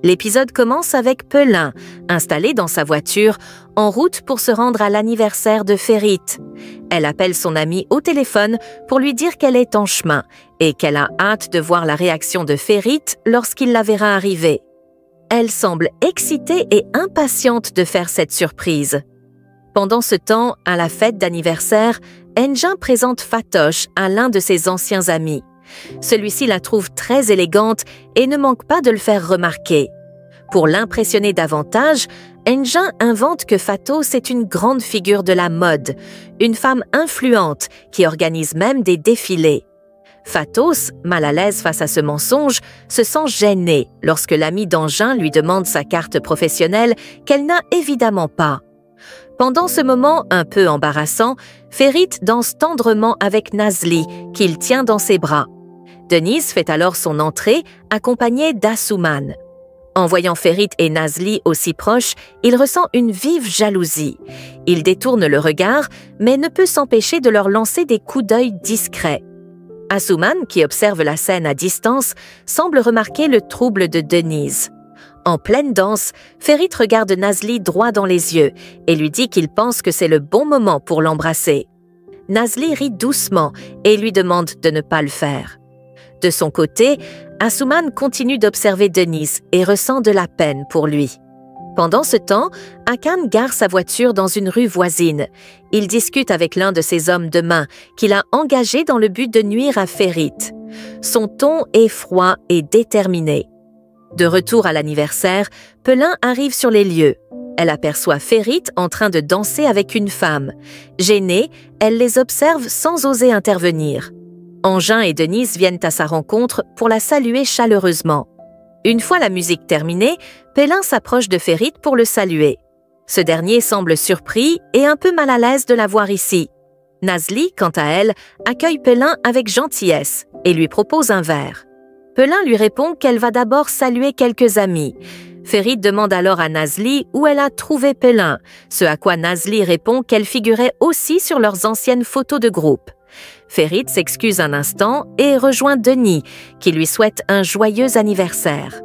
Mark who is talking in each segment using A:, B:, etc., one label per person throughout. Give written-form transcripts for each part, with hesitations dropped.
A: L'épisode commence avec Pelin, installée dans sa voiture, en route pour se rendre à l'anniversaire de Ferit. Elle appelle son amie au téléphone pour lui dire qu'elle est en chemin et qu'elle a hâte de voir la réaction de Ferit lorsqu'il la verra arriver. Elle semble excitée et impatiente de faire cette surprise. Pendant ce temps, à la fête d'anniversaire, Engin présente Fatoche à l'un de ses anciens amis. Celui-ci la trouve très élégante et ne manque pas de le faire remarquer. Pour l'impressionner davantage, Engin invente que Fatos est une grande figure de la mode, une femme influente qui organise même des défilés. Fatos, mal à l'aise face à ce mensonge, se sent gênée lorsque l'ami d'Engin lui demande sa carte professionnelle qu'elle n'a évidemment pas. Pendant ce moment un peu embarrassant, Ferit danse tendrement avec Nazli, qu'il tient dans ses bras. Denise fait alors son entrée, accompagnée d'Asuman. En voyant Ferit et Nazli aussi proches, il ressent une vive jalousie. Il détourne le regard, mais ne peut s'empêcher de leur lancer des coups d'œil discrets. Asuman, qui observe la scène à distance, semble remarquer le trouble de Denise. En pleine danse, Ferit regarde Nazli droit dans les yeux et lui dit qu'il pense que c'est le bon moment pour l'embrasser. Nazli rit doucement et lui demande de ne pas le faire. De son côté, Asuman continue d'observer Denise et ressent de la peine pour lui. Pendant ce temps, Hakan gare sa voiture dans une rue voisine. Il discute avec l'un de ses hommes de main qu'il a engagé dans le but de nuire à Ferit. Son ton est froid et déterminé. De retour à l'anniversaire, Pelin arrive sur les lieux. Elle aperçoit Ferit en train de danser avec une femme. Gênée, elle les observe sans oser intervenir. Engin et Denise viennent à sa rencontre pour la saluer chaleureusement. Une fois la musique terminée, Pelin s'approche de Ferit pour le saluer. Ce dernier semble surpris et un peu mal à l'aise de la voir ici. Nazli, quant à elle, accueille Pelin avec gentillesse et lui propose un verre. Pelin lui répond qu'elle va d'abord saluer quelques amis. Ferit demande alors à Nazli où elle a trouvé Pelin, ce à quoi Nazli répond qu'elle figurait aussi sur leurs anciennes photos de groupe. Ferit s'excuse un instant et rejoint Denis, qui lui souhaite un joyeux anniversaire.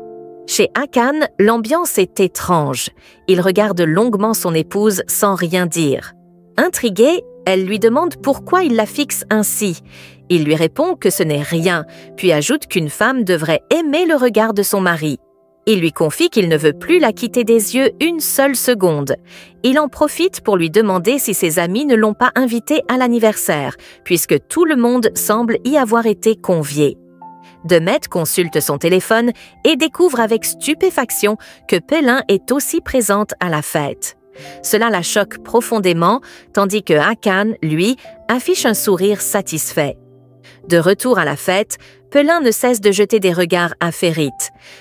A: Chez Hakan, l'ambiance est étrange. Il regarde longuement son épouse sans rien dire. Intriguée, elle lui demande pourquoi il la fixe ainsi. Il lui répond que ce n'est rien, puis ajoute qu'une femme devrait aimer le regard de son mari. Il lui confie qu'il ne veut plus la quitter des yeux une seule seconde. Il en profite pour lui demander si ses amis ne l'ont pas invité à l'anniversaire, puisque tout le monde semble y avoir été convié. Demet consulte son téléphone et découvre avec stupéfaction que Pelin est aussi présente à la fête. Cela la choque profondément, tandis que Hakan, lui, affiche un sourire satisfait. De retour à la fête, Pelin ne cesse de jeter des regards à Ferit.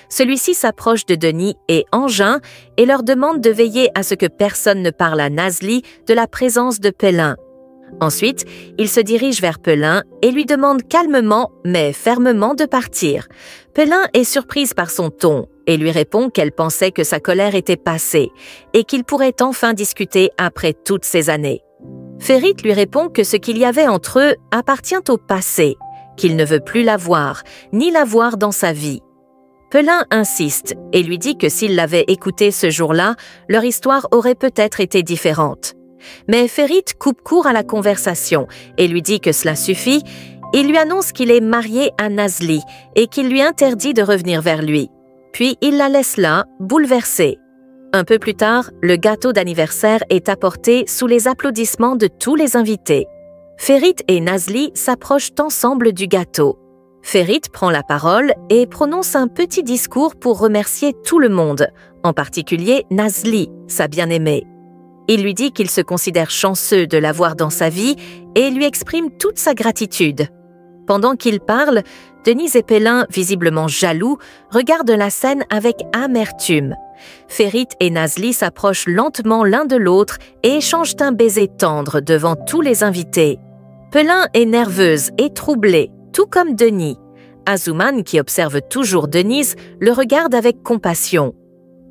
A: Celui-ci s'approche de Denis et Engin et leur demande de veiller à ce que personne ne parle à Nazli de la présence de Pelin. Ensuite, il se dirige vers Pelin et lui demande calmement mais fermement de partir. Pelin est surprise par son ton et lui répond qu'elle pensait que sa colère était passée et qu'ils pourraient enfin discuter après toutes ces années. Ferit lui répond que ce qu'il y avait entre eux appartient au passé, qu'il ne veut plus la voir, ni la voir dans sa vie. Pelin insiste et lui dit que s'il l'avait écoutée ce jour-là, leur histoire aurait peut-être été différente. Mais Ferit coupe court à la conversation et lui dit que cela suffit. Il lui annonce qu'il est marié à Nazli et qu'il lui interdit de revenir vers lui. Puis il la laisse là, bouleversée. Un peu plus tard, le gâteau d'anniversaire est apporté sous les applaudissements de tous les invités. Ferit et Nazli s'approchent ensemble du gâteau. Ferit prend la parole et prononce un petit discours pour remercier tout le monde, en particulier Nazli, sa bien-aimée. Il lui dit qu'il se considère chanceux de l'avoir dans sa vie et lui exprime toute sa gratitude. Pendant qu'il parle, Denise et Pelin, visiblement jaloux, regardent la scène avec amertume. Ferit et Nazli s'approchent lentement l'un de l'autre et échangent un baiser tendre devant tous les invités. Pelin est nerveuse et troublée, tout comme Denis. Asuman, qui observe toujours Denise, le regarde avec compassion.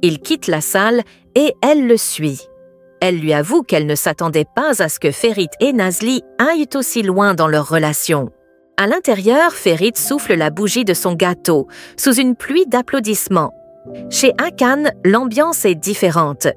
A: Il quitte la salle et elle le suit. Elle lui avoue qu'elle ne s'attendait pas à ce que Ferit et Nazli aillent aussi loin dans leur relation. À l'intérieur, Ferit souffle la bougie de son gâteau, sous une pluie d'applaudissements. Chez Hakan, l'ambiance est différente.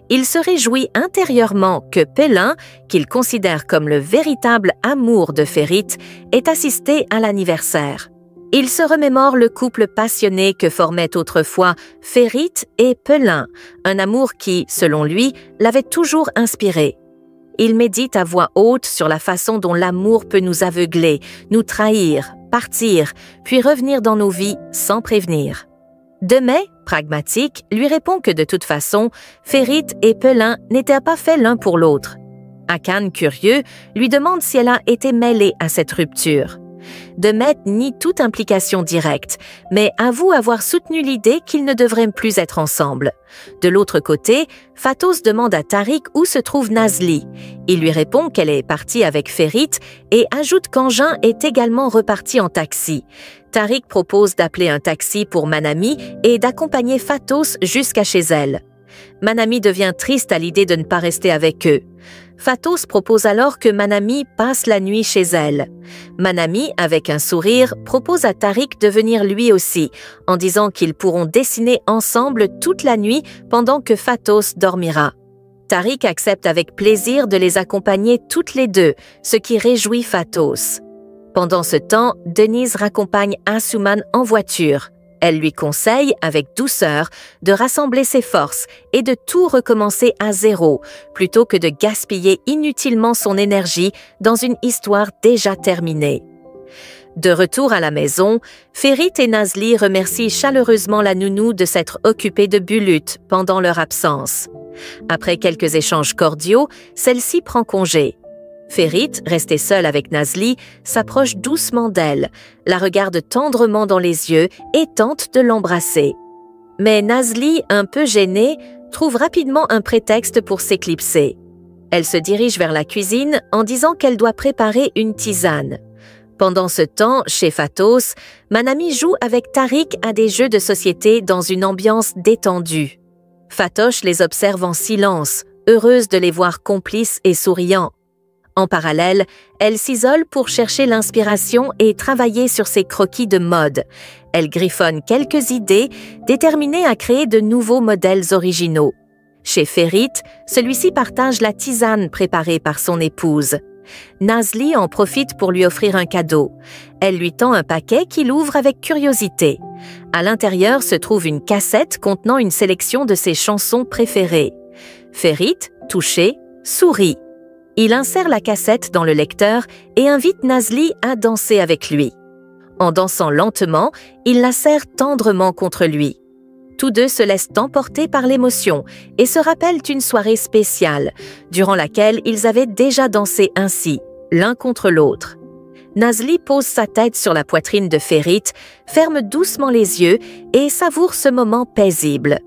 A: Il se réjouit intérieurement que Pelin, qu'il considère comme le véritable amour de Ferit, ait assisté à l'anniversaire. Il se remémore le couple passionné que formaient autrefois Ferit et Pelin, un amour qui, selon lui, l'avait toujours inspiré. Il médite à voix haute sur la façon dont l'amour peut nous aveugler, nous trahir, partir, puis revenir dans nos vies sans prévenir. Demey, pragmatique, lui répond que de toute façon, Ferit et Pelin n'étaient pas faits l'un pour l'autre. Hakan, curieux, lui demande si elle a été mêlée à cette rupture. Demey nie toute implication directe, mais avoue avoir soutenu l'idée qu'ils ne devraient plus être ensemble. De l'autre côté, Fatos demande à Tariq où se trouve Nazli. Il lui répond qu'elle est partie avec Ferit et ajoute qu'Engin est également reparti en taxi. Tariq propose d'appeler un taxi pour Manami et d'accompagner Fatos jusqu'à chez elle. Manami devient triste à l'idée de ne pas rester avec eux. Fatos propose alors que Manami passe la nuit chez elle. Manami, avec un sourire, propose à Tariq de venir lui aussi, en disant qu'ils pourront dessiner ensemble toute la nuit pendant que Fatos dormira. Tariq accepte avec plaisir de les accompagner toutes les deux, ce qui réjouit Fatos. Pendant ce temps, Denise raccompagne Asuman en voiture. Elle lui conseille, avec douceur, de rassembler ses forces et de tout recommencer à zéro, plutôt que de gaspiller inutilement son énergie dans une histoire déjà terminée. De retour à la maison, Ferit et Nazli remercient chaleureusement la nounou de s'être occupée de Bulut pendant leur absence. Après quelques échanges cordiaux, celle-ci prend congé. Ferit, resté seul avec Nazli, s'approche doucement d'elle, la regarde tendrement dans les yeux et tente de l'embrasser. Mais Nazli, un peu gênée, trouve rapidement un prétexte pour s'éclipser. Elle se dirige vers la cuisine en disant qu'elle doit préparer une tisane. Pendant ce temps, chez Fatos, Manami joue avec Tariq à des jeux de société dans une ambiance détendue. Fatos les observe en silence, heureuse de les voir complices et souriants. En parallèle, elle s'isole pour chercher l'inspiration et travailler sur ses croquis de mode. Elle griffonne quelques idées, déterminée à créer de nouveaux modèles originaux. Chez Ferit, celui-ci partage la tisane préparée par son épouse. Nazli en profite pour lui offrir un cadeau. Elle lui tend un paquet qu'il ouvre avec curiosité. À l'intérieur se trouve une cassette contenant une sélection de ses chansons préférées. Ferit, touché, sourit. Il insère la cassette dans le lecteur et invite Nazli à danser avec lui. En dansant lentement, il la serre tendrement contre lui. Tous deux se laissent emporter par l'émotion et se rappellent une soirée spéciale, durant laquelle ils avaient déjà dansé ainsi, l'un contre l'autre. Nazli pose sa tête sur la poitrine de Ferit, ferme doucement les yeux et savoure ce moment paisible.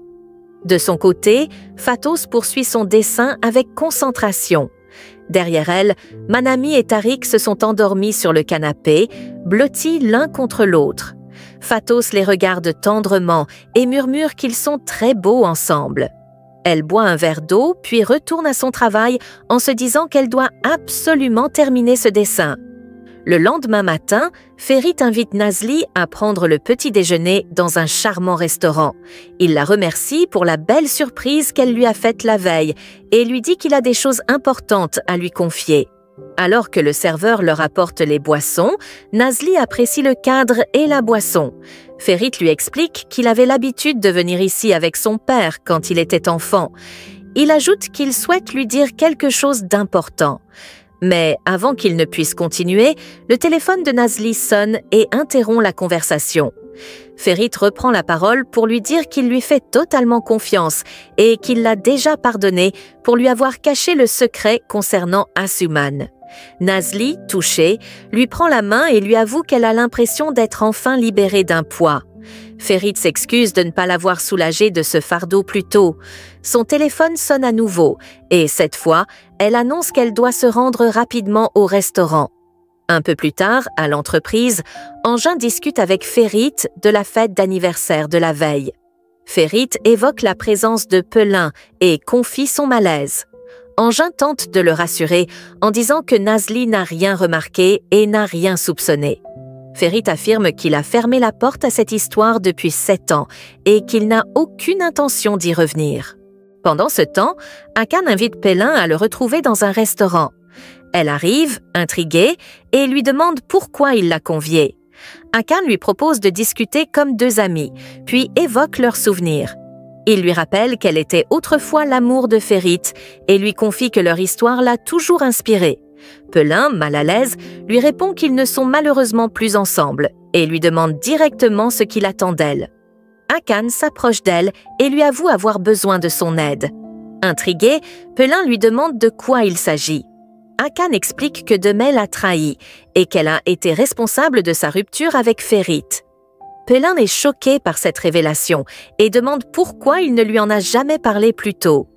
A: De son côté, Fatos poursuit son dessin avec concentration. Derrière elle, Manami et Tariq se sont endormis sur le canapé, blottis l'un contre l'autre. Fatos les regarde tendrement et murmure qu'ils sont très beaux ensemble. Elle boit un verre d'eau, puis retourne à son travail en se disant qu'elle doit absolument terminer ce dessin. Le lendemain matin, Ferit invite Nazli à prendre le petit déjeuner dans un charmant restaurant. Il la remercie pour la belle surprise qu'elle lui a faite la veille et lui dit qu'il a des choses importantes à lui confier. Alors que le serveur leur apporte les boissons, Nazli apprécie le cadre et la boisson. Ferit lui explique qu'il avait l'habitude de venir ici avec son père quand il était enfant. Il ajoute qu'il souhaite lui dire quelque chose d'important. Mais avant qu'il ne puisse continuer, le téléphone de Nazli sonne et interrompt la conversation. Ferit reprend la parole pour lui dire qu'il lui fait totalement confiance et qu'il l'a déjà pardonné pour lui avoir caché le secret concernant Asuman. Nazli, touchée, lui prend la main et lui avoue qu'elle a l'impression d'être enfin libérée d'un poids. Ferit s'excuse de ne pas l'avoir soulagée de ce fardeau plus tôt. Son téléphone sonne à nouveau et cette fois, elle annonce qu'elle doit se rendre rapidement au restaurant. Un peu plus tard, à l'entreprise, Engin discute avec Ferit de la fête d'anniversaire de la veille. Ferit évoque la présence de Pelin et confie son malaise. Engin tente de le rassurer en disant que Nazli n'a rien remarqué et n'a rien soupçonné. Férit affirme qu'il a fermé la porte à cette histoire depuis 7 ans et qu'il n'a aucune intention d'y revenir. Pendant ce temps, Akan invite Pélin à le retrouver dans un restaurant. Elle arrive, intriguée, et lui demande pourquoi il l'a conviée. Akan lui propose de discuter comme 2 amis, puis évoque leurs souvenirs. Il lui rappelle qu'elle était autrefois l'amour de Férit et lui confie que leur histoire l'a toujours inspiré. Pélin, mal à l'aise, lui répond qu'ils ne sont malheureusement plus ensemble et lui demande directement ce qu'il attend d'elle. Akan s'approche d'elle et lui avoue avoir besoin de son aide. Intrigué, Pélin lui demande de quoi il s'agit. Akan explique que Demel l'a trahi et qu'elle a été responsable de sa rupture avec Férit. Pélin est choqué par cette révélation et demande pourquoi il ne lui en a jamais parlé plus tôt.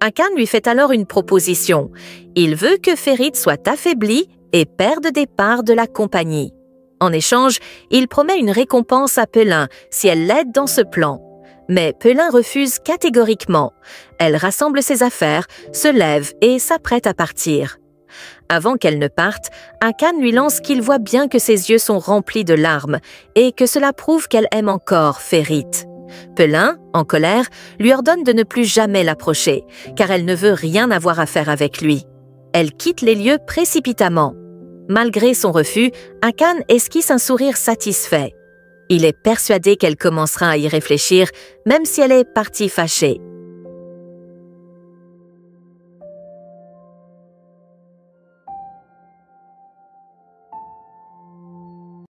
A: Akan lui fait alors une proposition. Il veut que Férit soit affaibli et perde des parts de la compagnie. En échange, il promet une récompense à Pélin si elle l'aide dans ce plan. Mais Pélin refuse catégoriquement. Elle rassemble ses affaires, se lève et s'apprête à partir. Avant qu'elle ne parte, Akan lui lance qu'il voit bien que ses yeux sont remplis de larmes et que cela prouve qu'elle aime encore Férit. Pélin, en colère, lui ordonne de ne plus jamais l'approcher, car elle ne veut rien avoir à faire avec lui. Elle quitte les lieux précipitamment. Malgré son refus, Akan esquisse un sourire satisfait. Il est persuadé qu'elle commencera à y réfléchir, même si elle est partie fâchée.